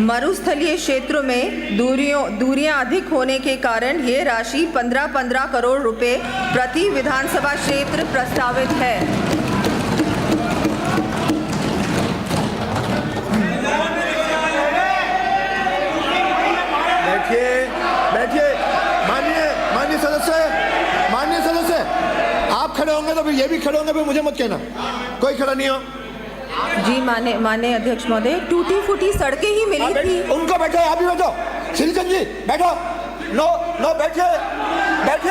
मरुस्थलीय क्षेत्रों में दूरियां अधिक होने के कारण ये राशि 15-15 करोड़ रुपए प्रति विधानसभा क्षेत्र प्रस्तावित है। बैठिए माननीय सदस्य, आप खड़े होंगे तो फिर ये भी खड़े होंगे, फिर मुझे मत कहना कोई खड़ा नहीं हो। जी माननीय अध्यक्ष महोदय, टूटी फूटी सड़कें ही मिली थी। उनको बैठो, आप भी बैठो। श्रीचंद जी बैठो। नो बैठिए, बैठ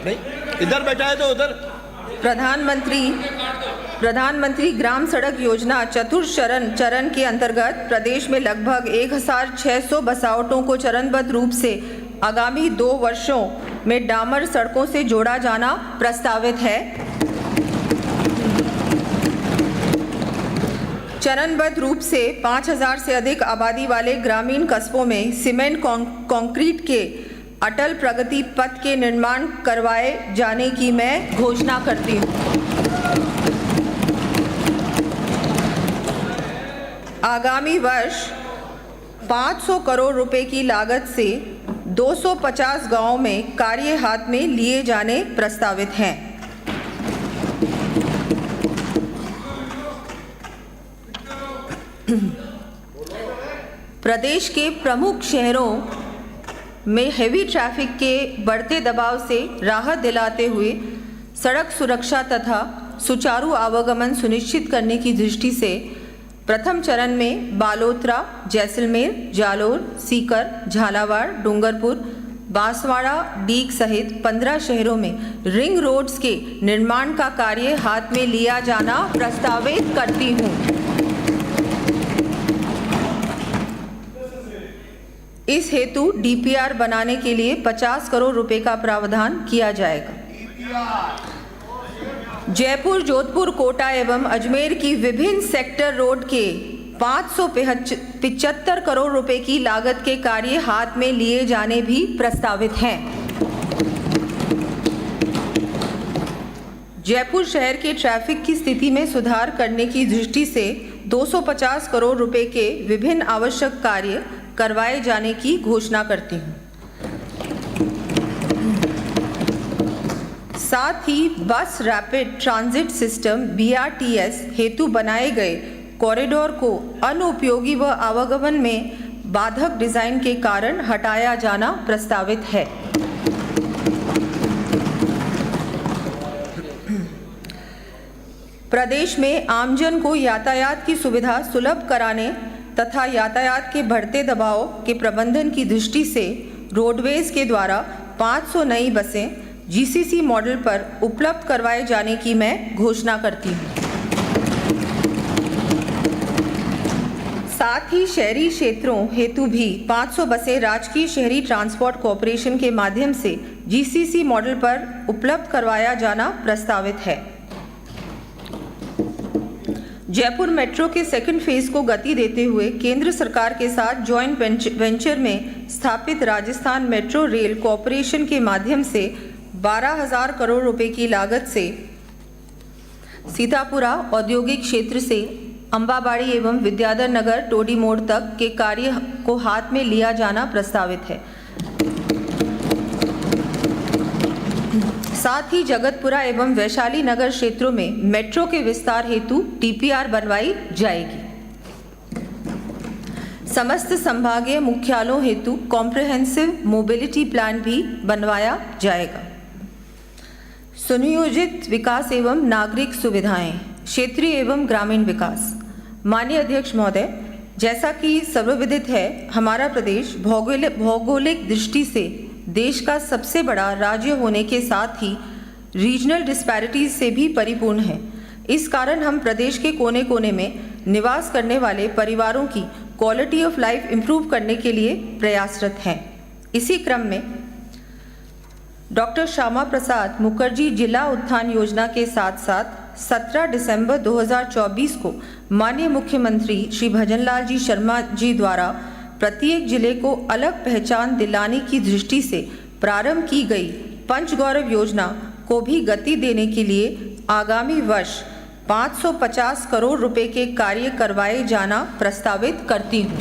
नहीं, इधर बैठा है तो उधर। प्रधानमंत्री ग्राम सड़क योजना चतुर्थ चरण के अंतर्गत प्रदेश में लगभग 1600 बसावटों को चरणबद्ध रूप से आगामी 2 वर्षों में डामर सड़कों से जोड़ा जाना प्रस्तावित है। चरणबद्ध रूप से 5000 से अधिक आबादी वाले ग्रामीण कस्बों में सीमेंट कंक्रीट के अटल प्रगति पथ के निर्माण करवाए जाने की मैं घोषणा करती हूँ। आगामी वर्ष 500 करोड़ रुपए की लागत से 250 गांवों में कार्य हाथ में लिए जाने प्रस्तावित हैं। प्रदेश के प्रमुख शहरों में हेवी ट्रैफिक के बढ़ते दबाव से राहत दिलाते हुए सड़क सुरक्षा तथा सुचारू आवागमन सुनिश्चित करने की दृष्टि से प्रथम चरण में बालोतरा, जैसलमेर, जालोर, सीकर, झालावाड़, डूंगरपुर, बांसवाड़ा, डीग सहित 15 शहरों में रिंग रोड्स के निर्माण का कार्य हाथ में लिया जाना प्रस्तावित करती हूँ। इस हेतु डीपीआर बनाने के लिए 50 करोड़ रुपए का प्रावधान किया जाएगा। जयपुर, जोधपुर, कोटा एवं अजमेर की विभिन्न सेक्टर रोड के 575 करोड़ रुपए की लागत के कार्य हाथ में लिए जाने भी प्रस्तावित हैं। जयपुर शहर के ट्रैफिक की स्थिति में सुधार करने की दृष्टि से 250 करोड़ रुपए के विभिन्न आवश्यक कार्य करवाए जाने की घोषणा करती हूँ। साथ ही बस रैपिड ट्रांजिट सिस्टम BRTS हेतु बनाए गए कॉरिडोर को अनुपयोगी व आवागमन में बाधक डिजाइन के कारण हटाया जाना प्रस्तावित है। प्रदेश में आमजन को यातायात की सुविधा सुलभ कराने तथा यातायात के बढ़ते दबाव के प्रबंधन की दृष्टि से रोडवेज के द्वारा 500 नई बसें GCC मॉडल पर उपलब्ध करवाए जाने की मैं घोषणा करती हूँ। साथ ही शहरी क्षेत्रों हेतु भी 500 बसें राजकीय शहरी ट्रांसपोर्ट कॉरपोरेशन के माध्यम से GCC मॉडल पर उपलब्ध करवाया जाना प्रस्तावित है। जयपुर मेट्रो के सेकंड फेज को गति देते हुए केंद्र सरकार के साथ जॉइंट वेंचर में स्थापित राजस्थान मेट्रो रेल कॉरपोरेशन के माध्यम से 12,000 करोड़ रुपए की लागत से सीतापुरा औद्योगिक क्षेत्र से अंबाबाड़ी एवं विद्याधर नगर टोडी मोड़ तक के कार्य को हाथ में लिया जाना प्रस्तावित है। साथ ही जगतपुरा एवं वैशाली नगर क्षेत्रों में मेट्रो के विस्तार हेतु DPR बनवाई जाएगी। समस्त संभागीय मुख्यालयों हेतु कॉम्प्रिहेंसिव मोबिलिटी प्लान भी बनवाया जाएगा। सुनियोजित विकास एवं नागरिक सुविधाएं, क्षेत्रीय एवं ग्रामीण विकास। माननीय अध्यक्ष महोदय, जैसा कि सर्वविदित है, हमारा प्रदेश भौगोलिक दृष्टि से देश का सबसे बड़ा राज्य होने के साथ ही रीजनल डिस्पैरिटीज से भी परिपूर्ण है। इस कारण हम प्रदेश के कोने कोने में निवास करने वाले परिवारों की क्वालिटी ऑफ लाइफ इंप्रूव करने के लिए प्रयासरत हैं। इसी क्रम में डॉक्टर श्यामा प्रसाद मुखर्जी जिला उत्थान योजना के साथ साथ 17 दिसंबर 2024 को माननीय मुख्यमंत्री श्री भजनलाल जी शर्मा जी द्वारा प्रत्येक जिले को अलग पहचान दिलाने की दृष्टि से प्रारंभ की गई पंचगौरव योजना को भी गति देने के लिए आगामी वर्ष 550 करोड़ रुपए के कार्य करवाए जाना प्रस्तावित करती हूँ।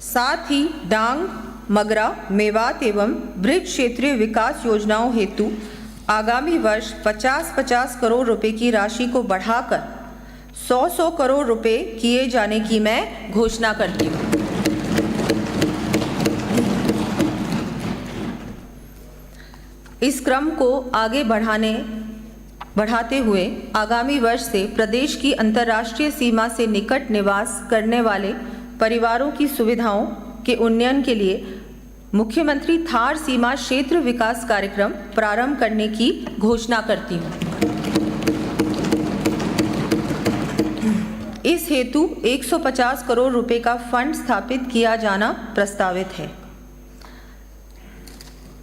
साथ ही डांग, मगरा, मेवात एवं ब्रिज क्षेत्रीय विकास योजनाओं हेतु आगामी वर्ष 50-50 करोड़ रुपए की राशि को बढ़ाकर 100-100 करोड़ रुपए किए जाने की मैं घोषणा करती हूँ। इस क्रम को आगे बढ़ाते हुए आगामी वर्ष से प्रदेश की अंतर्राष्ट्रीय सीमा से निकट निवास करने वाले परिवारों की सुविधाओं के उन्नयन के लिए मुख्यमंत्री थार सीमा क्षेत्र विकास कार्यक्रम प्रारंभ करने की घोषणा करती हूँ। इस हेतु 150 करोड़ रुपए का फंड स्थापित किया जाना प्रस्तावित है।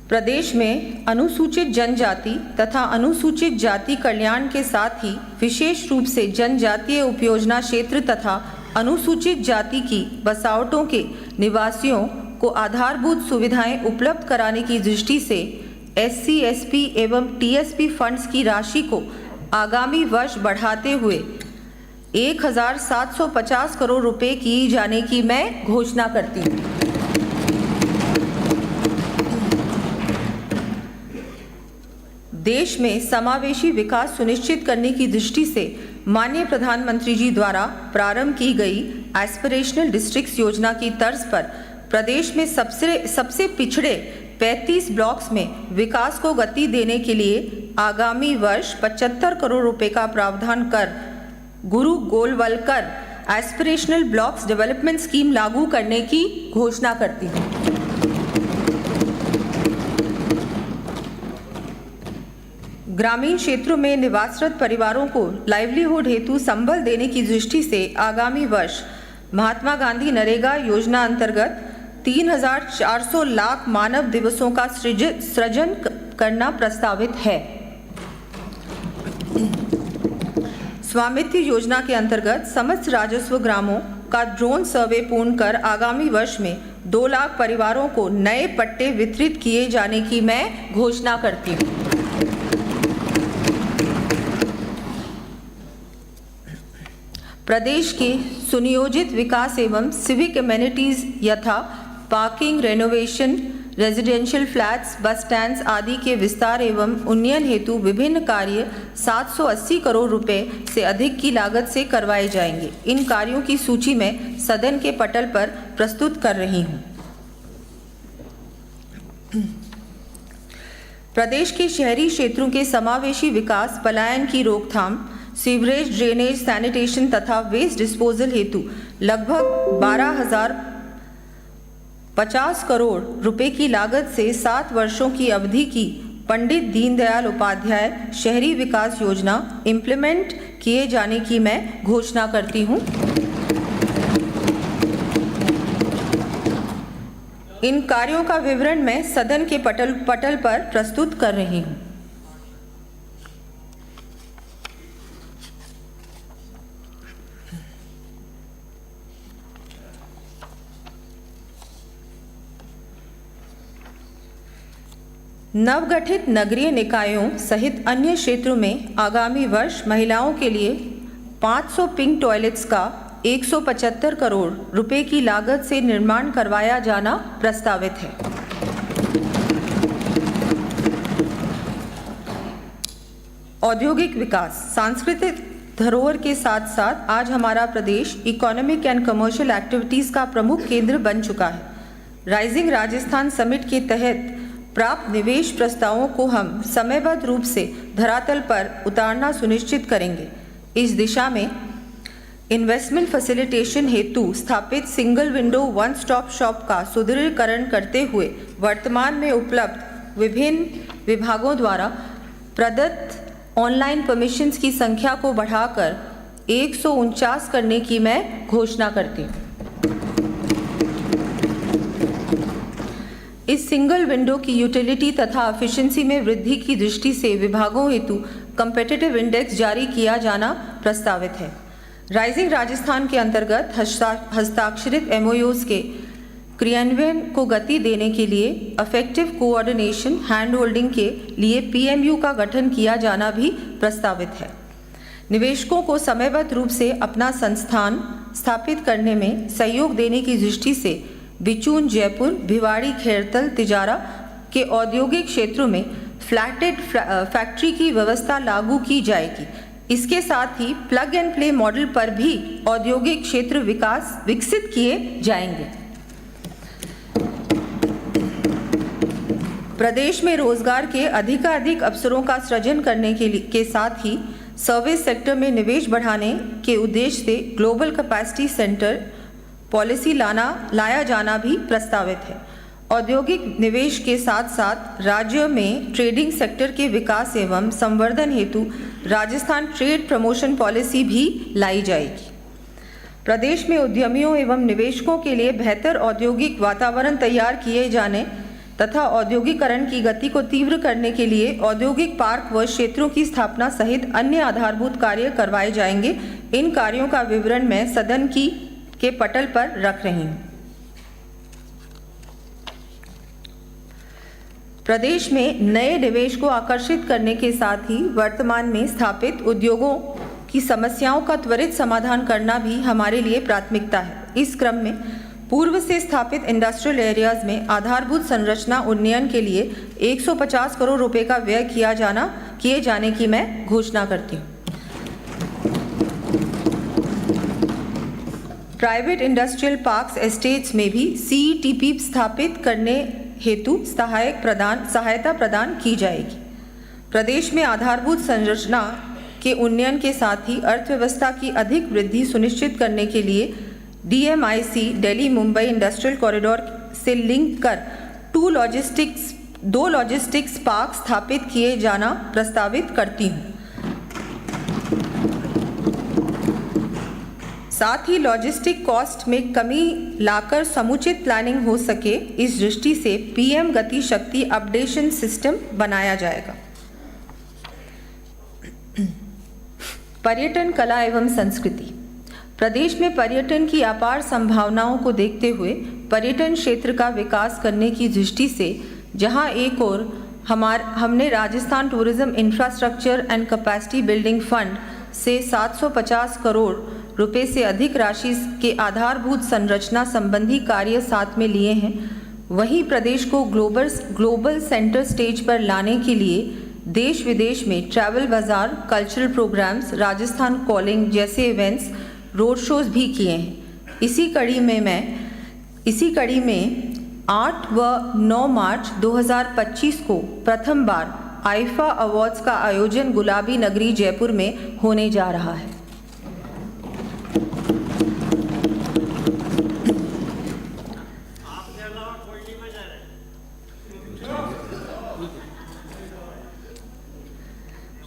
प्रदेश में अनुसूचित जनजाति तथा अनुसूचित जाति कल्याण के साथ ही विशेष रूप से जनजातीय उपयोजना क्षेत्र तथा अनुसूचित जाति की बसावटों के निवासियों को आधारभूत सुविधाएं उपलब्ध कराने की दृष्टि से SC, SP एवं TSP फंड्स की राशि को आगामी वर्ष बढ़ाते हुए 1750 करोड़ रुपए की जाने की मैं घोषणा करती हूँ। देश में समावेशी विकास सुनिश्चित करने की दृष्टि से माननीय प्रधानमंत्री जी द्वारा प्रारंभ की गई एस्पिरेशनल डिस्ट्रिक्ट्स योजना की तर्ज पर प्रदेश में सबसे पिछड़े 35 ब्लॉक्स में विकास को गति देने के लिए आगामी वर्ष 75 करोड़ रुपए का प्रावधान कर गुरु Golwalkar aspirational blocks development scheme लागू करने की घोषणा करती हूँ। ग्रामीण क्षेत्रों में निवासरत परिवारों को लाइवलीहुड हेतु संबल देने की दृष्टि से आगामी वर्ष महात्मा गांधी नरेगा योजना अंतर्गत 3,400 लाख मानव दिवसों का सृजन करना प्रस्तावित है। स्वामित्व योजना के अंतर्गत समस्त राजस्व ग्रामों का ड्रोन सर्वे पूर्ण कर आगामी वर्ष में 2 लाख परिवारों को नए पट्टे वितरित किए जाने की मैं घोषणा करती हूँ। प्रदेश के सुनियोजित विकास एवं सिविक एमेनिटीज यथा पार्किंग, रेनोवेशन, रेजिडेंशियल फ्लैट्स, बस स्टैंड्स आदि के विस्तार एवं उन्नयन हेतु विभिन्न कार्य 780 करोड़ रुपए से अधिक की लागत से करवाए जाएंगे। इन कार्यों की सूची मैं सदन के पटल पर प्रस्तुत कर रही हूँ। प्रदेश के शहरी क्षेत्रों के समावेशी विकास, पलायन की रोकथाम, सीवरेज, ड्रेनेज, सैनिटेशन तथा वेस्ट डिस्पोजल हेतु लगभग 12,050 करोड़ रुपए की लागत से 7 वर्षों की अवधि की पंडित दीनदयाल उपाध्याय शहरी विकास योजना इम्प्लीमेंट किए जाने की मैं घोषणा करती हूँ। इन कार्यों का विवरण मैं सदन के पटल पर प्रस्तुत कर रही हूँ। नवगठित नगरीय निकायों सहित अन्य क्षेत्रों में आगामी वर्ष महिलाओं के लिए 500 पिंक टॉयलेट्स का 175 करोड़ रुपए की लागत से निर्माण करवाया जाना प्रस्तावित है। औद्योगिक विकास, सांस्कृतिक धरोहर के साथ साथ आज हमारा प्रदेश इकोनॉमिक एंड कमर्शियल एक्टिविटीज का प्रमुख केंद्र बन चुका है। राइजिंग राजस्थान समिट के तहत प्राप्त निवेश प्रस्तावों को हम समयबद्ध रूप से धरातल पर उतारना सुनिश्चित करेंगे। इस दिशा में इन्वेस्टमेंट फैसिलिटेशन हेतु स्थापित single window one stop shop का सुदृढ़ीकरण करते हुए वर्तमान में उपलब्ध विभिन्न विभागों द्वारा प्रदत्त ऑनलाइन परमिशंस की संख्या को बढ़ाकर 149 करने की मैं घोषणा करती हूँ। इस सिंगल विंडो की यूटिलिटी तथा एफिशिएंसी में वृद्धि की दृष्टि से विभागों हेतु कंपेटिटिव इंडेक्स जारी किया जाना प्रस्तावित है। राइजिंग राजस्थान के अंतर्गत हस्ताक्षरित MOUs के क्रियान्वयन को गति देने के लिए अफेक्टिव कोऑर्डिनेशन हैंड होल्डिंग के लिए पीएमयू का गठन किया जाना भी प्रस्तावित है। निवेशकों को समयबद्ध रूप से अपना संस्थान स्थापित करने में सहयोग देने की दृष्टि से बिचून, जयपुर, भिवाड़ी, खैरतल, तिजारा के औद्योगिक क्षेत्रों में फ्लैटेड फैक्ट्री की व्यवस्था लागू की जाएगी। इसके साथ ही प्लग एंड प्ले मॉडल पर भी औद्योगिक क्षेत्र विकसित किए जाएंगे। प्रदेश में रोजगार के अधिकाधिक अवसरों का सृजन करने के साथ ही सर्विस सेक्टर में निवेश बढ़ाने के उद्देश्य से ग्लोबल कैपेसिटी सेंटर पॉलिसी लाया जाना भी प्रस्तावित है। औद्योगिक निवेश के साथ साथ राज्य में ट्रेडिंग सेक्टर के विकास एवं संवर्धन हेतु राजस्थान ट्रेड प्रमोशन पॉलिसी भी लाई जाएगी। प्रदेश में उद्यमियों एवं निवेशकों के लिए बेहतर औद्योगिक वातावरण तैयार किए जाने तथा औद्योगिकरण की गति को तीव्र करने के लिए औद्योगिक पार्क व क्षेत्रों की स्थापना सहित अन्य आधारभूत कार्य करवाए जाएंगे। इन कार्यों का विवरण मैं सदन के पटल पर रख रही हूँ। प्रदेश में नए निवेश को आकर्षित करने के साथ ही वर्तमान में स्थापित उद्योगों की समस्याओं का त्वरित समाधान करना भी हमारे लिए प्राथमिकता है। इस क्रम में पूर्व से स्थापित इंडस्ट्रियल एरियाज में आधारभूत संरचना उन्नयन के लिए 150 करोड़ रुपए का व्यय किए जाने की मैं घोषणा करती हूँ। प्राइवेट इंडस्ट्रियल पार्क्स एस्टेट्स में भी सीईटीपी स्थापित करने हेतु सहायता प्रदान की जाएगी। प्रदेश में आधारभूत संरचना के उन्नयन के साथ ही अर्थव्यवस्था की अधिक वृद्धि सुनिश्चित करने के लिए DMIC Delhi Mumbai industrial corridor से लिंक कर दो लॉजिस्टिक्स पार्क स्थापित किए जाना प्रस्तावित करती हूँ। साथ ही लॉजिस्टिक कॉस्ट में कमी लाकर समुचित प्लानिंग हो सके, इस दृष्टि से PM गति शक्ति अपडेशन सिस्टम बनाया जाएगा। पर्यटन, कला एवं संस्कृति। प्रदेश में पर्यटन की अपार संभावनाओं को देखते हुए पर्यटन क्षेत्र का विकास करने की दृष्टि से जहां एक ओर हमने Rajasthan tourism infrastructure and capacity building fund से 750 करोड़ रुपए से अधिक राशि के आधारभूत संरचना संबंधी कार्य साथ में लिए हैं, वहीं प्रदेश को ग्लोबल सेंटर स्टेज पर लाने के लिए देश विदेश में ट्रैवल बाजार, कल्चरल प्रोग्राम्स, राजस्थान कॉलिंग जैसे इवेंट्स, रोड शोज भी किए हैं। इसी कड़ी में 8 व 9 मार्च 2025 को प्रथम बार आईफा अवार्ड्स का आयोजन गुलाबी नगरी जयपुर में होने जा रहा है।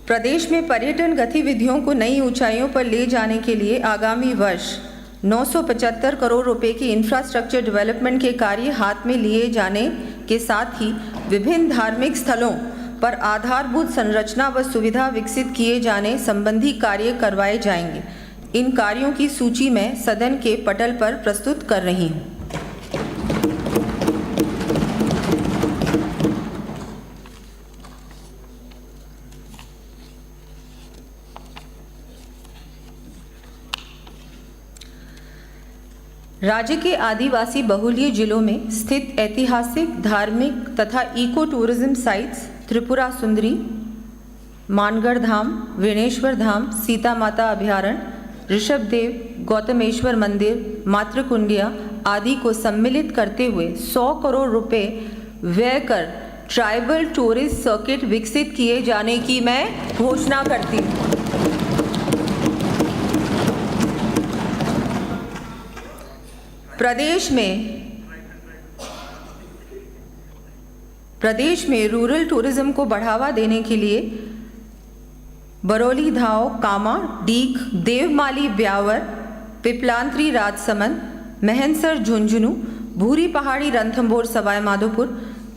प्रदेश में पर्यटन गतिविधियों को नई ऊंचाइयों पर ले जाने के लिए आगामी वर्ष 975 करोड़ रुपए की इंफ्रास्ट्रक्चर डेवलपमेंट के कार्य हाथ में लिए जाने के साथ ही विभिन्न धार्मिक स्थलों पर आधारभूत संरचना व सुविधा विकसित किए जाने संबंधी कार्य करवाए जाएंगे। इन कार्यों की सूची मैं सदन के पटल पर प्रस्तुत कर रही हूँ। राज्य के आदिवासी बहुल्य जिलों में स्थित ऐतिहासिक, धार्मिक तथा eco tourism sites Tripura Sundari, Mangarh धाम, वेणेश्वर धाम, सीता माता अभयारण्य, ऋषभदेव, गौतमेश्वर मंदिर, मातृकुंडिया आदि को सम्मिलित करते हुए 100 करोड़ रुपए व्यय कर ट्राइबल टूरिस्ट सर्किट विकसित किए जाने की मैं घोषणा करती हूँ। प्रदेश में रूरल टूरिज्म को बढ़ावा देने के लिए बरौली धाव, कामा, डीग, देवमाली, ब्यावर, पिपलांत्री राजसमंद, महनसर झुंझुनू, भूरी पहाड़ी रणथंभौर सवाई माधोपुर,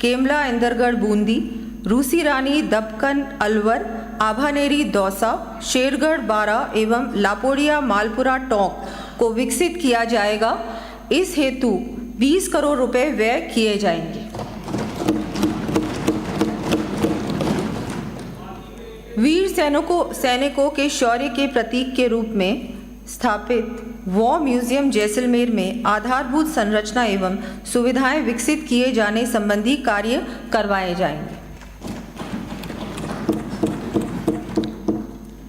केमला इंदरगढ़ बूंदी, रूसी रानी दबकन अलवर, आभानेरी दौसा, शेरगढ़ बारा एवं लापोड़िया मालपुरा टोंक को विकसित किया जाएगा। इस हेतु 20 करोड़ रुपए व्यय किए जाएंगे। वीर सैनिकों के शौर्य के प्रतीक के रूप में स्थापित वॉर म्यूजियम जैसलमेर में आधारभूत संरचना एवं सुविधाएं विकसित किए जाने संबंधी कार्य करवाए जाएंगे।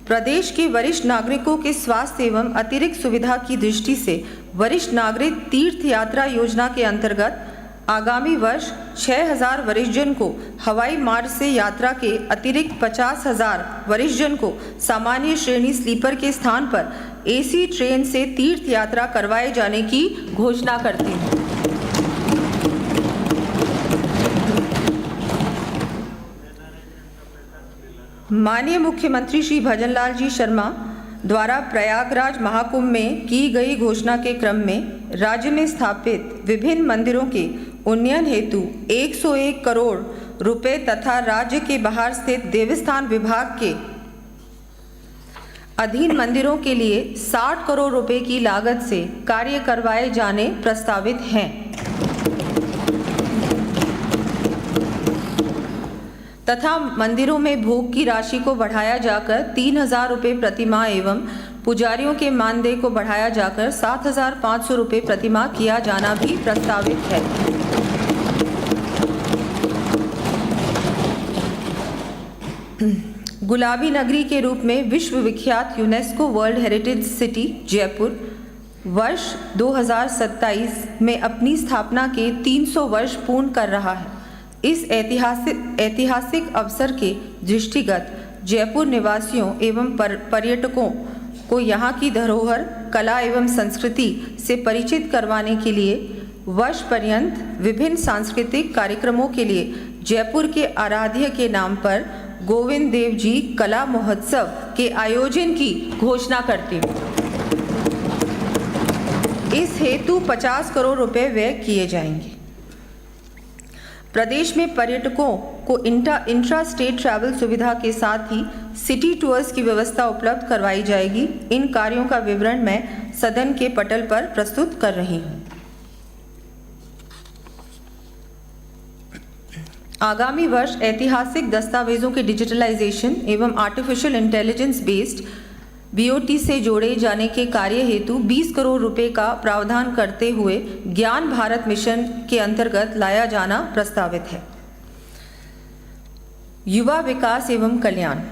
प्रदेश के वरिष्ठ नागरिकों के स्वास्थ्य एवं अतिरिक्त सुविधा की दृष्टि से वरिष्ठ नागरिक तीर्थ यात्रा योजना के अंतर्गत आगामी वर्ष 6,000 वरिष्ठजन को हवाई मार्ग से यात्रा के अतिरिक्त 50,000 वरिष्ठजन को सामान्य श्रेणी स्लीपर के स्थान पर एसी ट्रेन से तीर्थ यात्रा करवाए जाने की घोषणा करती हूँ। माननीय मुख्यमंत्री श्री भजनलाल जी शर्मा द्वारा प्रयागराज महाकुंभ में की गई घोषणा के क्रम में राज्य में स्थापित विभिन्न मंदिरों के उन्नयन हेतु 101 करोड़ रुपए तथा राज्य के बाहर स्थित देवस्थान विभाग के अधीन मंदिरों के लिए 60 करोड़ रुपए की लागत से कार्य करवाए जाने प्रस्तावित हैं तथा मंदिरों में भोग की राशि को बढ़ाया जाकर 3,000 रुपये प्रतिमाह एवं पुजारियों के मानदेय को बढ़ाया जाकर 7,500 रुपये प्रतिमाह किया जाना भी प्रस्तावित है। गुलाबी नगरी के रूप में विश्व विख्यात UNESCO world heritage city Jaipur वर्ष 2027 में अपनी स्थापना के 300 वर्ष पूर्ण कर रहा है। इस ऐतिहासिक अवसर के दृष्टिगत जयपुर निवासियों एवं पर्यटकों को यहाँ की धरोहर, कला एवं संस्कृति से परिचित करवाने के लिए वर्ष पर्यंत विभिन्न सांस्कृतिक कार्यक्रमों के लिए जयपुर के आराध्य के नाम पर गोविंद देव जी कला महोत्सव के आयोजन की घोषणा करती हूँ। इस हेतु 50 करोड़ रुपए व्यय किए जाएंगे। प्रदेश में पर्यटकों को इंट्रा स्टेट ट्रैवल सुविधा के साथ ही सिटी टूर्स की व्यवस्था उपलब्ध करवाई जाएगी। इन कार्यों का विवरण मैं सदन के पटल पर प्रस्तुत कर रही हूँ। आगामी वर्ष ऐतिहासिक दस्तावेजों के डिजिटलाइजेशन एवं आर्टिफिशियल इंटेलिजेंस बेस्ड बीओटी से जोड़े जाने के कार्य हेतु 20 करोड़ रुपए का प्रावधान करते हुए ज्ञान भारत मिशन के अंतर्गत लाया जाना प्रस्तावित है। युवा विकास एवं कल्याण।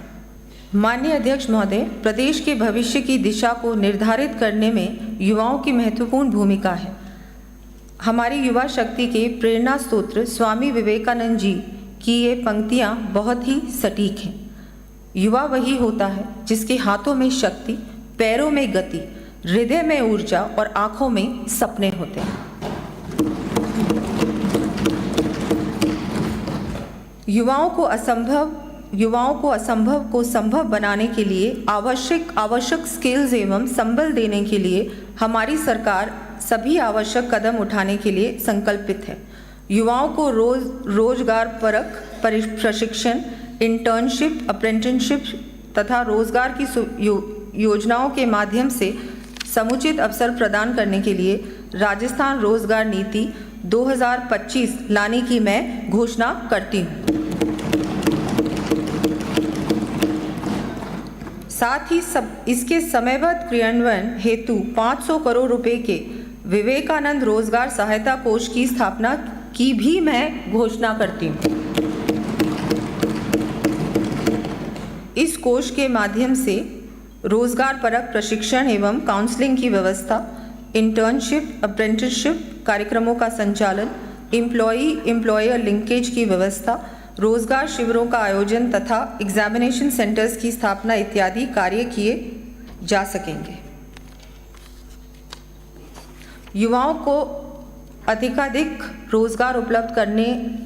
माननीय अध्यक्ष महोदय, प्रदेश के भविष्य की दिशा को निर्धारित करने में युवाओं की महत्वपूर्ण भूमिका है। हमारी युवा शक्ति के प्रेरणा स्रोत स्वामी विवेकानंद जी की ये पंक्तियाँ बहुत ही सटीक हैं। युवा वही होता है जिसके हाथों में शक्ति, पैरों में गति, हृदय में ऊर्जा और आंखों में सपने होते हैं। युवाओं को असंभव को संभव बनाने के लिए आवश्यक स्किल्स एवं संबल देने के लिए हमारी सरकार सभी आवश्यक कदम उठाने के लिए संकल्पित है। युवाओं को रोजगार परक प्रशिक्षण, इंटर्नशिप, अप्रेंटिसशिप तथा रोजगार की योजनाओं के माध्यम से समुचित अवसर प्रदान करने के लिए राजस्थान रोजगार नीति 2025 लाने की मैं घोषणा करती हूँ। साथ ही इसके समयबद्ध क्रियान्वयन हेतु 500 करोड़ रुपए के विवेकानंद रोजगार सहायता कोष की स्थापना की भी मैं घोषणा करती हूँ। इस कोष के माध्यम से रोजगार परक प्रशिक्षण एवं काउंसलिंग की व्यवस्था, इंटर्नशिप, अप्रेंटिसशिप कार्यक्रमों का संचालन, एम्प्लॉयर लिंकेज की व्यवस्था, रोजगार शिविरों का आयोजन तथा एग्जामिनेशन सेंटर्स की स्थापना इत्यादि कार्य किए जा सकेंगे। युवाओं को अधिकाधिक रोजगार उपलब्ध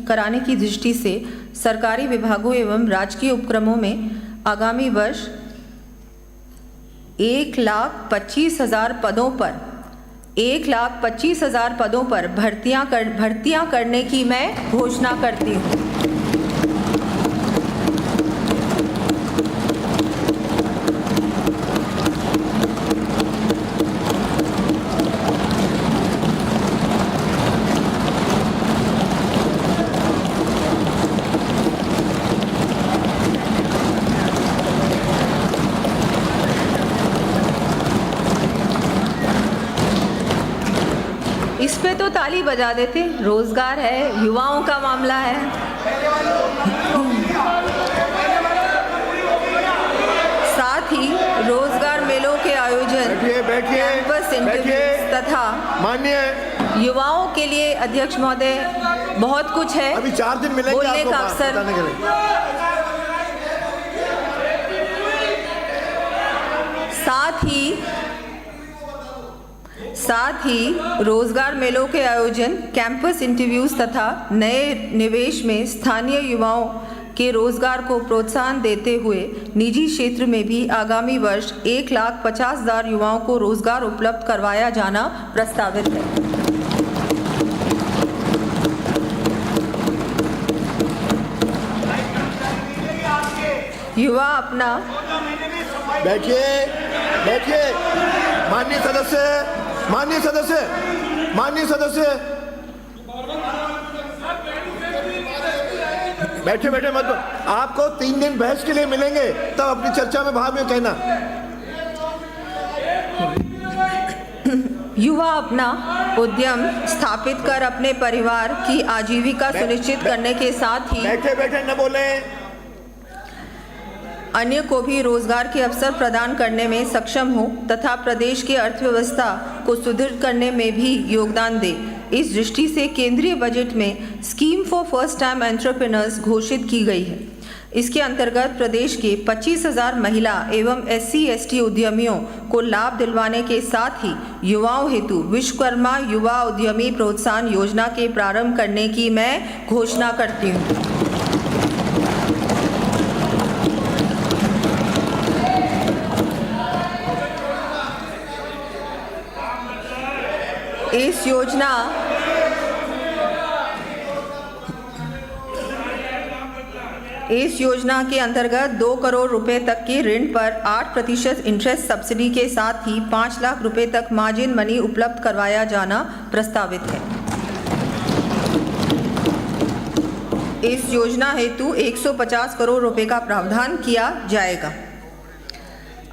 कराने की दृष्टि से सरकारी विभागों एवं राजकीय उपक्रमों में आगामी वर्ष 1,25,000 पदों पर भर्तियां करने की मैं घोषणा करती हूँ। ताली बजा देते। रोजगार है, युवाओं का मामला है। साथ ही रोजगार मेलों के आयोजन, कैंपस इंटरव्यूज तथा माननीय युवाओं के लिए अध्यक्ष महोदय बहुत कुछ है। अभी 4 दिन मिलेंगे बोलने आपको का अवसर। बताने के लिए। साथ ही रोजगार मेलों के आयोजन, कैंपस इंटरव्यूज तथा नए निवेश में स्थानीय युवाओं के रोजगार को प्रोत्साहन देते हुए निजी क्षेत्र में भी आगामी वर्ष 1,50,000 युवाओं को रोजगार उपलब्ध करवाया जाना प्रस्तावित है। युवा अपना बैठिए माननीय सदस्य बैठे मत। आपको 3 दिन बहस के लिए मिलेंगे, तब अपनी चर्चा में भाग में कहना। युवा अपना उद्यम स्थापित कर अपने परिवार की आजीविका सुनिश्चित करने के साथ ही बैठे न बोले, अन्य को भी रोजगार के अवसर प्रदान करने में सक्षम हो तथा प्रदेश की अर्थव्यवस्था को सुदृढ़ करने में भी योगदान दे। इस दृष्टि से केंद्रीय बजट में scheme for first time entrepreneurs घोषित की गई है। इसके अंतर्गत प्रदेश के 25,000 महिला एवं SC/ST उद्यमियों को लाभ दिलवाने के साथ ही युवाओं हेतु विश्वकर्मा युवा उद्यमी प्रोत्साहन योजना के प्रारंभ करने की मैं घोषणा करती हूँ। इस योजना के अंतर्गत 2 करोड़ रुपए तक के ऋण पर 8% इंटरेस्ट सब्सिडी के साथ ही 5 लाख रुपए तक मार्जिन मनी उपलब्ध करवाया जाना प्रस्तावित है। इस योजना हेतु 150 करोड़ रुपए का प्रावधान किया जाएगा।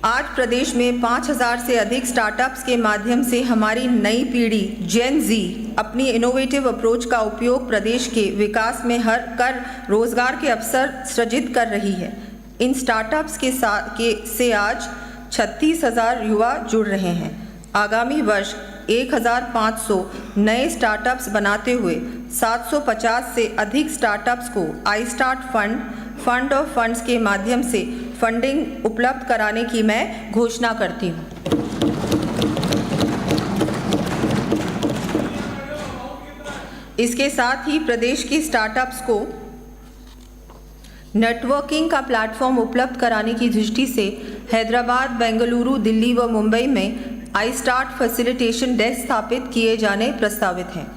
आज प्रदेश में 5,000 से अधिक स्टार्टअप्स के माध्यम से हमारी नई पीढ़ी जेन जी अपनी इनोवेटिव अप्रोच का उपयोग प्रदेश के विकास में कर रोजगार के अवसर सृजित कर रही है। इन स्टार्टअप्स से आज 36,000 युवा जुड़ रहे हैं। आगामी वर्ष 1,500 नए स्टार्टअप्स बनाते हुए 750 से अधिक स्टार्टअप्स को I start fund of funds के माध्यम से फंडिंग उपलब्ध कराने की मैं घोषणा करती हूँ। इसके साथ ही प्रदेश के स्टार्टअप्स को नेटवर्किंग का प्लेटफॉर्म उपलब्ध कराने की दृष्टि से हैदराबाद, बेंगलुरु, दिल्ली व मुंबई में आई स्टार्ट फैसिलिटेशन डेस्क स्थापित किए जाने प्रस्तावित हैं।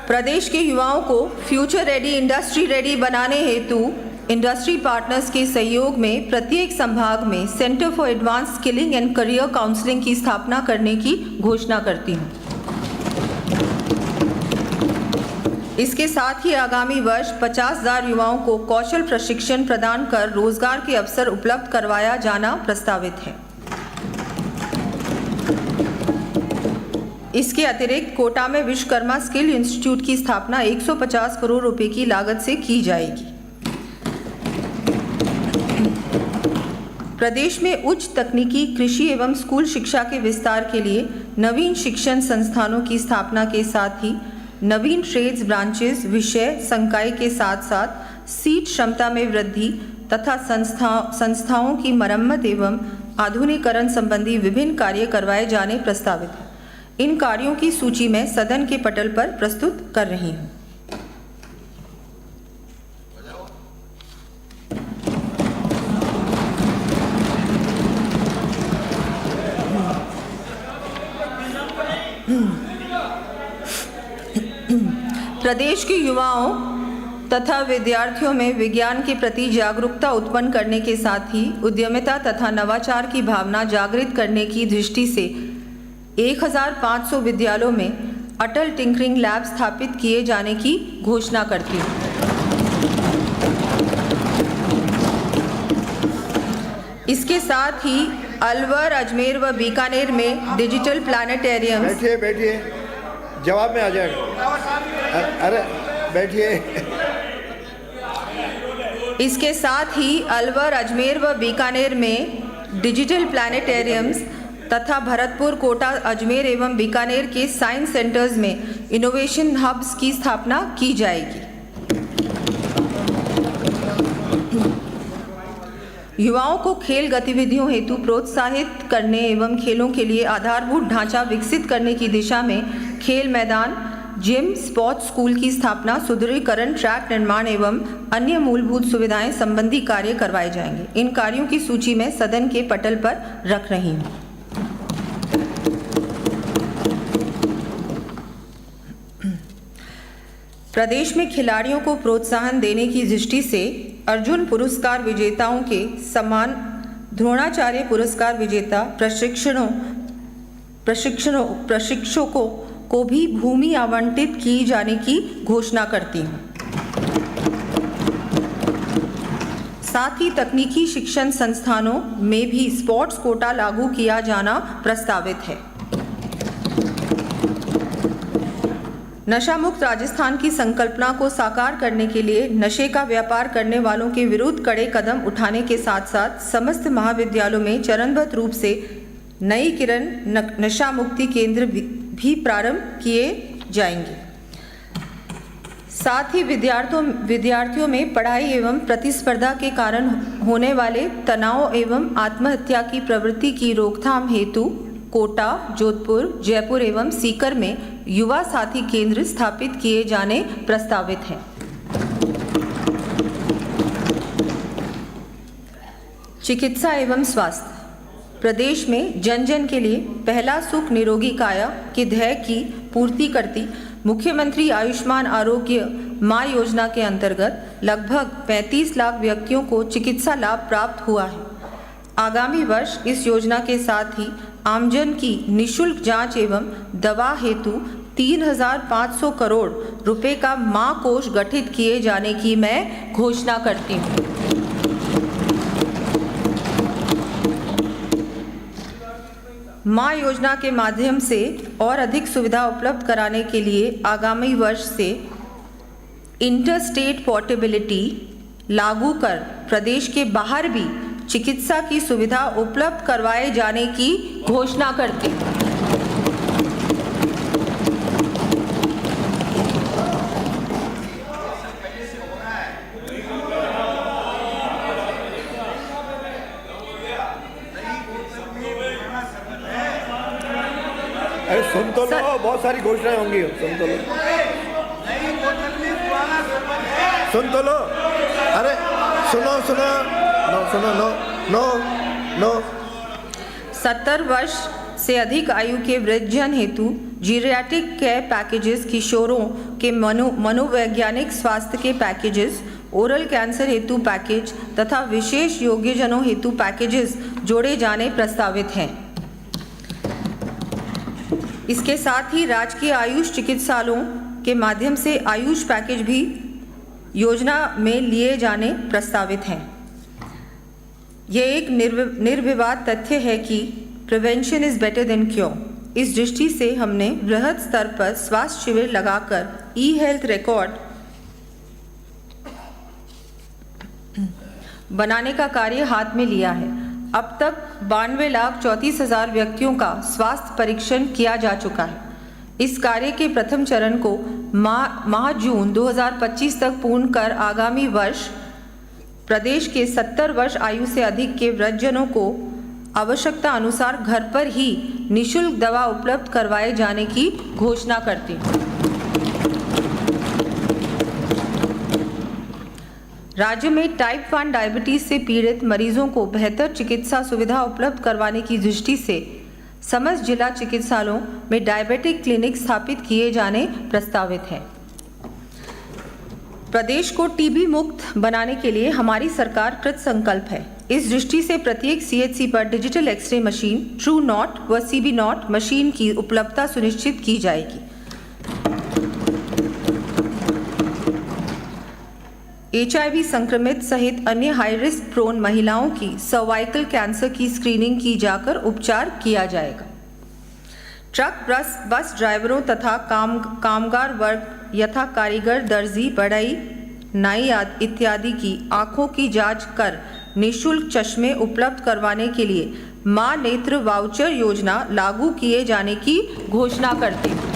प्रदेश के युवाओं को फ्यूचर रेडी, इंडस्ट्री रेडी बनाने हेतु इंडस्ट्री पार्टनर्स के सहयोग में प्रत्येक संभाग में centre for advance skilling and career counselling की स्थापना करने की घोषणा करती हूँ। इसके साथ ही आगामी वर्ष 50,000 युवाओं को कौशल प्रशिक्षण प्रदान कर रोजगार के अवसर उपलब्ध करवाया जाना प्रस्तावित है। इसके अतिरिक्त कोटा में विश्वकर्मा स्किल इंस्टीट्यूट की स्थापना 150 करोड़ रुपए की लागत से की जाएगी। प्रदेश में उच्च तकनीकी, कृषि एवं स्कूल शिक्षा के विस्तार के लिए नवीन शिक्षण संस्थानों की स्थापना के साथ ही नवीन ट्रेड्स ब्रांचेस, विषय संकाय के साथ साथ सीट क्षमता में वृद्धि तथा संस्थाओं की मरम्मत एवं आधुनिकीकरण संबंधी विभिन्न कार्य करवाए जाने प्रस्तावित हैं। इन कार्यों की सूची मैं सदन के पटल पर प्रस्तुत कर रही हूँ। प्रदेश के युवाओं तथा विद्यार्थियों में विज्ञान के प्रति जागरूकता उत्पन्न करने के साथ ही उद्यमिता तथा नवाचार की भावना जागृत करने की दृष्टि से 1,500 विद्यालयों में अटल टिंकरिंग लैब स्थापित किए जाने की घोषणा करती हूँ। इसके साथ ही अलवर, अजमेर व बीकानेर में डिजिटल प्लानिटेरियम। जवाब में आ जाएगा। अरे बैठिए। इसके साथ ही अलवर, अजमेर व बीकानेर में डिजिटल प्लानिटेरियम्स तथा भरतपुर, कोटा, अजमेर एवं बीकानेर के साइंस सेंटर्स में इनोवेशन हब्स की स्थापना की जाएगी। युवाओं को खेल गतिविधियों हेतु प्रोत्साहित करने एवं खेलों के लिए आधारभूत ढांचा विकसित करने की दिशा में खेल मैदान, जिम, स्पोर्ट्स स्कूल की स्थापना, सुदृढ़ीकरण, ट्रैक निर्माण एवं अन्य मूलभूत सुविधाएं संबंधी कार्य करवाए जाएंगे। इन कार्यों की सूची में सदन के पटल पर रख रही हूँ। प्रदेश में खिलाड़ियों को प्रोत्साहन देने की दृष्टि से अर्जुन पुरस्कार विजेताओं के समान द्रोणाचार्य पुरस्कार विजेता प्रशिक्षकों को भी भूमि आवंटित की जाने की घोषणा करती हूँ। साथ ही तकनीकी शिक्षण संस्थानों में भी स्पोर्ट्स कोटा लागू किया जाना प्रस्तावित है। नशा मुक्त राजस्थान की संकल्पना को साकार करने के लिए नशे का व्यापार करने वालों के विरुद्ध कड़े कदम उठाने के साथ साथ समस्त महाविद्यालयों में चरणबद्ध रूप से नई किरण नशा मुक्ति केंद्र भी प्रारंभ किए जाएंगे। साथ ही विद्यार्थियों में पढ़ाई एवं प्रतिस्पर्धा के कारण होने वाले तनाव एवं आत्महत्या की प्रवृत्ति की रोकथाम हेतु कोटा, जोधपुर, जयपुर एवं सीकर में युवा साथी केंद्र स्थापित किए जाने प्रस्तावित हैं। चिकित्सा एवं स्वास्थ्य। प्रदेश में जन जन के लिए पहला सुख निरोगी काया के ध्येय की पूर्ति करती मुख्यमंत्री आयुष्मान आरोग्य माँ योजना के अंतर्गत लगभग 35 लाख व्यक्तियों को चिकित्सा लाभ प्राप्त हुआ है। आगामी वर्ष इस योजना के साथ ही आमजन की निशुल्क जांच एवं दवा हेतु 3,500 करोड़ रुपए का मां कोष गठित किए जाने की मैं घोषणा करती हूँ। मां योजना के माध्यम से और अधिक सुविधा उपलब्ध कराने के लिए आगामी वर्ष से इंटर स्टेट पोर्टेबिलिटी लागू कर प्रदेश के बाहर भी चिकित्सा की सुविधा उपलब्ध करवाए जाने की घोषणा करती हूँ। अरे सुन तो लो, बहुत सारी घोषणाएं होंगी, सुन तो लो, सुन तो लो। अरे सुनो सुनो, नो सुनो, नो नो नो। 70 वर्ष से अधिक आयु के वृद्धजन हेतु जीरियाट्रिक केयर पैकेजेस, किशोरों के मनोवैज्ञानिक स्वास्थ्य के पैकेजेस, ओरल कैंसर हेतु पैकेज तथा विशेष योग्यजनों हेतु पैकेजेस जोड़े जाने प्रस्तावित हैं। इसके साथ ही राजकीय आयुष चिकित्सालयों के माध्यम से आयुष पैकेज भी योजना में लिए जाने प्रस्तावित हैं। यह एक निर्विवाद तथ्य है कि prevention is better than cure. इस दृष्टि से हमने बृहद स्तर पर स्वास्थ्य शिविर लगाकर ई हेल्थ रिकॉर्ड बनाने का कार्य हाथ में लिया है। अब तक 92,34,000 व्यक्तियों का स्वास्थ्य परीक्षण किया जा चुका है। इस कार्य के प्रथम चरण को माह जून 2025 तक पूर्ण कर आगामी वर्ष प्रदेश के 70 वर्ष आयु से अधिक के वृद्धजनों को आवश्यकता अनुसार घर पर ही निःशुल्क दवा उपलब्ध करवाए जाने की घोषणा करती हूँ। राज्य में टाइप 1 डायबिटीज से पीड़ित मरीजों को बेहतर चिकित्सा सुविधा उपलब्ध करवाने की दृष्टि से समस्त जिला चिकित्सालयों में डायबिटिक क्लिनिक स्थापित किए जाने प्रस्तावित है। प्रदेश को टीबी मुक्त बनाने के लिए हमारी सरकार कृत संकल्प है। इस दृष्टि से प्रत्येक सीएचसी पर digital X-ray machine, Truenat व सीबी नॉट मशीन की उपलब्धता सुनिश्चित की जाएगी। HIV संक्रमित सहित अन्य हाई रिस्क प्रोन महिलाओं की सर्वाइकल कैंसर की स्क्रीनिंग की जाकर उपचार किया जाएगा। ट्रक बस ड्राइवरों तथा कामगार वर्ग यथा कारीगर, दर्जी, बढ़ई, नाई इत्यादि की आंखों की जांच कर निःशुल्क चश्मे उपलब्ध करवाने के लिए मां नेत्र वाउचर योजना लागू किए जाने की घोषणा करती हूँ।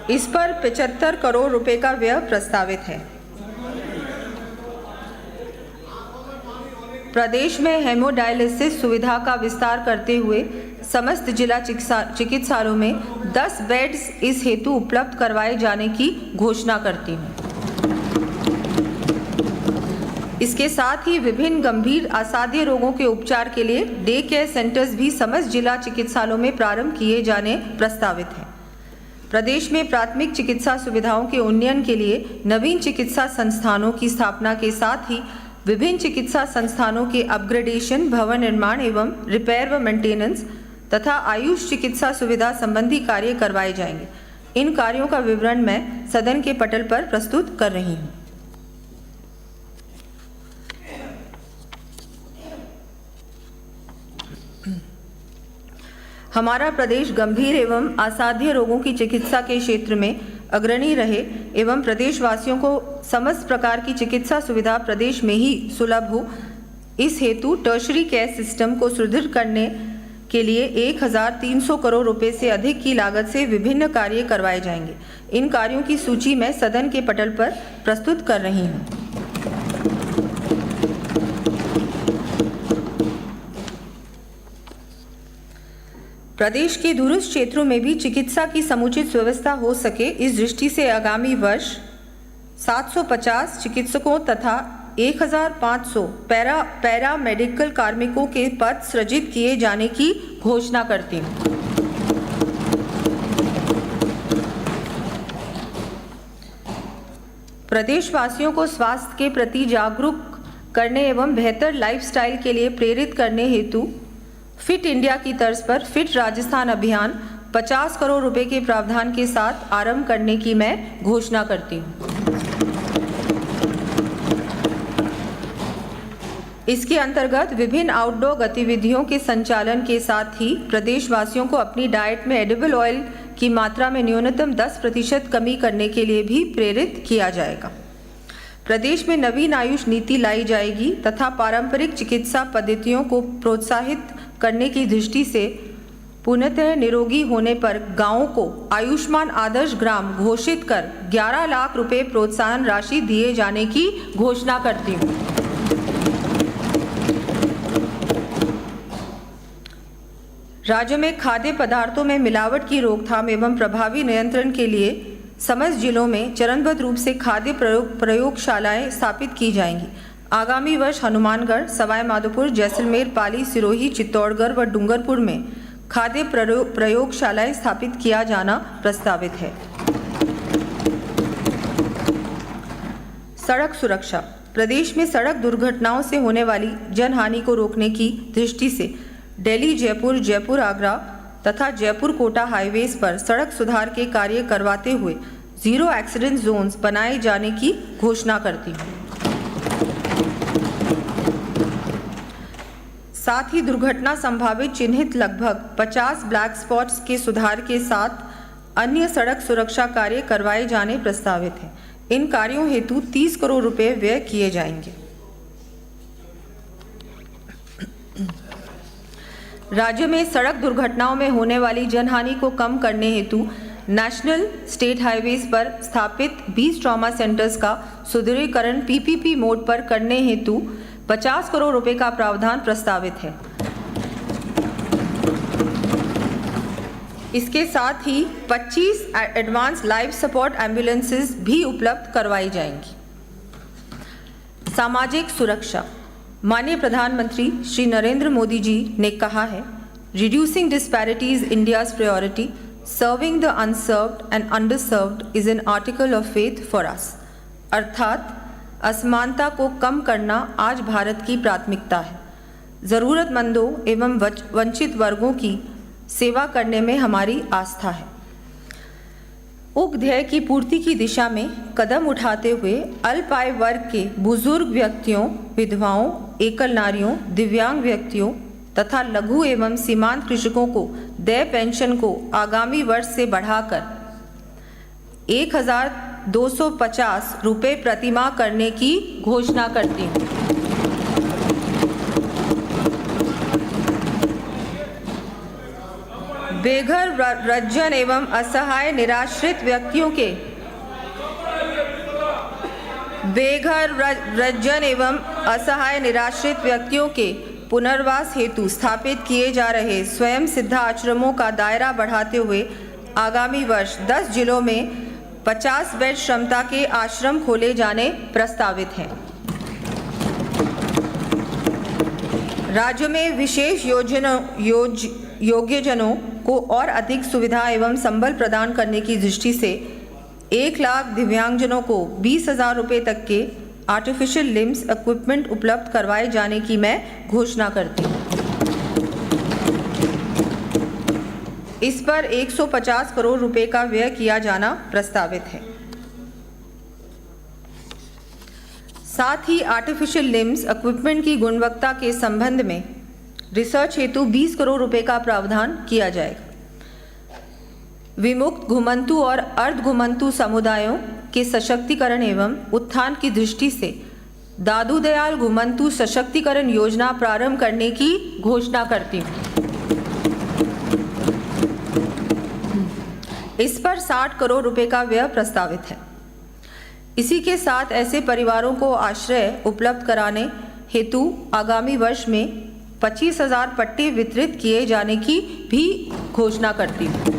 इस पर 75 करोड़ रुपए का व्यय प्रस्तावित है। प्रदेश में हेमोडायलिसिस सुविधा का विस्तार करते हुए समस्त जिला चिकित्सालयों में 10 बेड्स इस हेतु उपलब्ध करवाए जाने की घोषणा करती हूँ। इसके साथ ही विभिन्न गंभीर असाध्य रोगों के उपचार के लिए डे केयर सेंटर्स भी समस्त जिला चिकित्सालयों में प्रारंभ किए जाने प्रस्तावित हैं। प्रदेश में प्राथमिक चिकित्सा सुविधाओं के उन्नयन के लिए नवीन चिकित्सा संस्थानों की स्थापना के साथ ही विभिन्न चिकित्सा संस्थानों के अपग्रेडेशन, भवन निर्माण एवं रिपेयर व मेंटेनेंस तथा आयुष चिकित्सा सुविधा संबंधी कार्य करवाए जाएंगे। इन कार्यों का विवरण मैं सदन के पटल पर प्रस्तुत कर रही हूँ। हमारा प्रदेश गंभीर एवं असाध्य रोगों की चिकित्सा के क्षेत्र में अग्रणी रहे एवं प्रदेशवासियों को समस्त प्रकार की चिकित्सा सुविधा प्रदेश में ही सुलभ हो, इस हेतु टर्शरी केयर सिस्टम को सुदृढ़ करने के लिए 1300 करोड़ रुपए से अधिक की लागत से विभिन्न कार्य करवाए जाएंगे। इन कार्यों की सूची मैं सदन के पटल पर प्रस्तुत कर रही हूँ। प्रदेश के दूरस्थ क्षेत्रों में भी चिकित्सा की समुचित व्यवस्था हो सके, इस दृष्टि से आगामी वर्ष 750 चिकित्सकों तथा 1500 पैरा मेडिकल कार्मिकों के पद सृजित किए जाने की घोषणा करती हूँ। प्रदेशवासियों को स्वास्थ्य के प्रति जागरूक करने एवं बेहतर लाइफस्टाइल के लिए प्रेरित करने हेतु फिट इंडिया की तर्ज पर फिट राजस्थान अभियान 50 करोड़ रुपए के प्रावधान के साथ आरंभ करने की मैं घोषणा करती हूँ। इसके अंतर्गत विभिन्न आउटडोर गतिविधियों के संचालन के साथ ही प्रदेशवासियों को अपनी डाइट में एडिबल ऑयल की मात्रा में न्यूनतम 10% कमी करने के लिए भी प्रेरित किया जाएगा। प्रदेश में नवीन आयुष नीति लाई जाएगी तथा पारंपरिक चिकित्सा पद्धतियों को प्रोत्साहित करने की दृष्टि से पूर्णतः निरोगी होने पर गांवों को आयुष्मान आदर्श ग्राम घोषित कर 11 लाख रुपए प्रोत्साहन राशि दिए जाने की घोषणा करती हूँ। राज्य में खाद्य पदार्थों में मिलावट की रोकथाम एवं प्रभावी नियंत्रण के लिए समस्त जिलों में चरणबद्ध रूप से खाद्य प्रयोगशालाएं स्थापित की जाएंगी। आगामी वर्ष हनुमानगढ़, सवाई माधोपुर, जैसलमेर, पाली, सिरोही, चित्तौड़गढ़ व डूंगरपुर में खाद्य प्रयोगशालाएं स्थापित किया जाना प्रस्तावित है। सड़क सुरक्षा। प्रदेश में सड़क दुर्घटनाओं से होने वाली जनहानि को रोकने की दृष्टि से दिल्ली, जयपुर, जयपुर आगरा तथा जयपुर कोटा हाईवेज पर सड़क सुधार के कार्य करवाते हुए 0 एक्सीडेंट जोन्स बनाए जाने की घोषणा करती हूँ। साथ ही दुर्घटना संभावित चिन्हित लगभग 50 ब्लैक स्पॉट्स के सुधार के साथ अन्य सड़क सुरक्षा कार्य करवाए जाने प्रस्तावित हैं। इन कार्यों हेतु 30 करोड़ रुपए व्यय किए जाएंगे। राज्य में सड़क दुर्घटनाओं में होने वाली जनहानि को कम करने हेतु नेशनल स्टेट हाईवेज पर स्थापित 20 ट्रॉमा सेंटर्स का सुदृढ़ीकरण पीपीपी मोड पर करने हेतु 50 करोड़ रुपए का प्रावधान प्रस्तावित है। इसके साथ ही 25 एडवांस लाइफ सपोर्ट एम्बुलेंसेस भी उपलब्ध करवाई जाएंगी। सामाजिक सुरक्षा। माननीय प्रधानमंत्री श्री नरेंद्र मोदी जी ने कहा है, reducing disparities India's priority, serving the unserved and underserved is an article of faith for us. अर्थात असमानता को कम करना आज भारत की प्राथमिकता है। ज़रूरतमंदों एवं वंचित वर्गों की सेवा करने में हमारी आस्था है। उक्त ध्येय की पूर्ति की दिशा में कदम उठाते हुए अल्प आय वर्ग के बुजुर्ग व्यक्तियों, विधवाओं, एकल नारियों, दिव्यांग व्यक्तियों तथा लघु एवं सीमांत कृषकों को देय पेंशन को आगामी वर्ष से बढ़ाकर 1,250 रुपये प्रतिमाह करने की घोषणा करती हूँ। बेघर रज्जन एवं असहाय निराश्रित व्यक्तियों के पुनर्वास हेतु स्थापित किए जा रहे स्वयं सिद्धा आश्रमों का दायरा बढ़ाते हुए आगामी वर्ष 10 जिलों में 50 बेड क्षमता के आश्रम खोले जाने प्रस्तावित हैं। राज्य में विशेष योग्यजनों को और अधिक सुविधा एवं संबल प्रदान करने की दृष्टि से 1 लाख दिव्यांगजनों को 20,000 रुपये तक के आर्टिफिशियल लिम्स इक्विपमेंट उपलब्ध करवाए जाने की मैं घोषणा करती हूँ। इस पर 150 करोड़ रुपए का व्यय किया जाना प्रस्तावित है। साथ ही आर्टिफिशियल लिम्स इक्विपमेंट की गुणवत्ता के संबंध में रिसर्च हेतु 20 करोड़ रुपए का प्रावधान किया जाएगा। विमुक्त, घुमंतु और अर्ध घुमंतु समुदायों के सशक्तिकरण एवं उत्थान की दृष्टि से दादू दयाल घुमंतु सशक्तिकरण योजना प्रारंभ करने की घोषणा करती हूँ। इस पर 60 करोड़ रुपए का व्यय प्रस्तावित है। इसी के साथ ऐसे परिवारों को आश्रय उपलब्ध कराने हेतु आगामी वर्ष में 25,000 पट्टे वितरित किए जाने की भी घोषणा करती हूँ।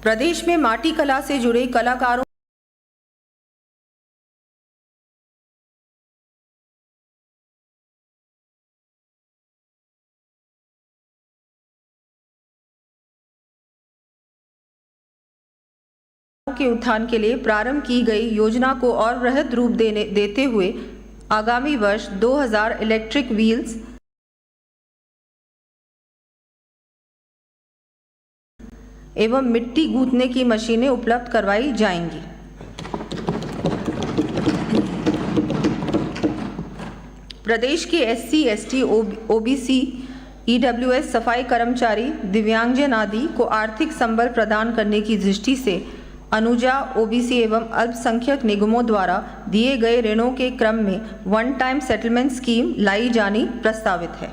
प्रदेश में माटी कला से जुड़े कलाकारों के उत्थान के लिए प्रारंभ की गई योजना को और वृहद रूप देते हुए आगामी वर्ष 2000 इलेक्ट्रिक व्हील्स एवं मिट्टी गूंथने की मशीनें उपलब्ध करवाई जाएंगी। प्रदेश के SC, ST, OBC, EWS सफाई कर्मचारी, दिव्यांगजन आदि को आर्थिक संबल प्रदान करने की दृष्टि से अनुजा, OBC एवं अल्पसंख्यक निगमों द्वारा दिए गए ऋणों के क्रम में वन टाइम सेटलमेंट स्कीम लाई जानी प्रस्तावित है।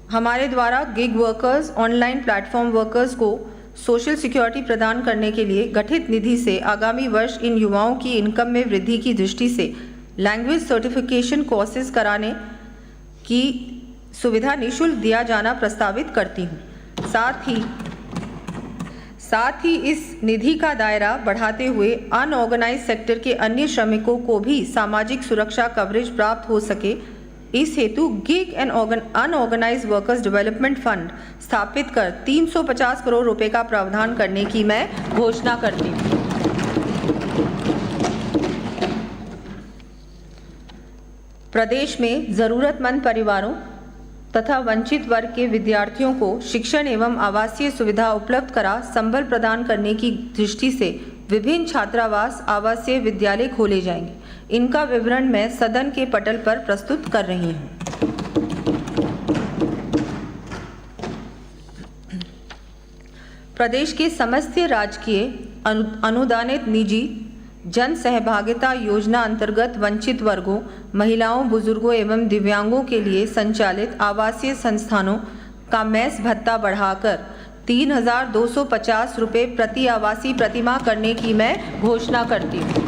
हमारे द्वारा gig workers, online platform workers को सोशल सिक्योरिटी प्रदान करने के लिए गठित निधि से आगामी वर्ष इन युवाओं की इनकम में वृद्धि की दृष्टि से लैंग्वेज सर्टिफिकेशन कोर्सेज कराने की सुविधा निःशुल्क दिया जाना प्रस्तावित करती हूँ। साथ ही इस निधि का दायरा बढ़ाते हुए अनऑर्गेनाइज सेक्टर के अन्य श्रमिकों को भी सामाजिक सुरक्षा कवरेज प्राप्त हो सके, इस हेतु gig and unorganised workers development fund स्थापित कर 350 करोड़ रुपए का प्रावधान करने की मैं घोषणा करती हूँ। प्रदेश में जरूरतमंद परिवारों तथा वंचित वर्ग के विद्यार्थियों को शिक्षण एवं आवासीय सुविधा उपलब्ध करा संबल प्रदान करने की दृष्टि से विभिन्न छात्रावास, आवासीय विद्यालय खोले जाएंगे। इनका विवरण मैं सदन के पटल पर प्रस्तुत कर रही हूँ। प्रदेश के समस्त राजकीय अनुदानित निजी जन सहभागिता योजना अंतर्गत वंचित वर्गों, महिलाओं, बुजुर्गों एवं दिव्यांगों के लिए संचालित आवासीय संस्थानों का मेस भत्ता बढ़ाकर 3,250 रुपये प्रति आवासीय प्रतिमाह करने की मैं घोषणा करती हूँ।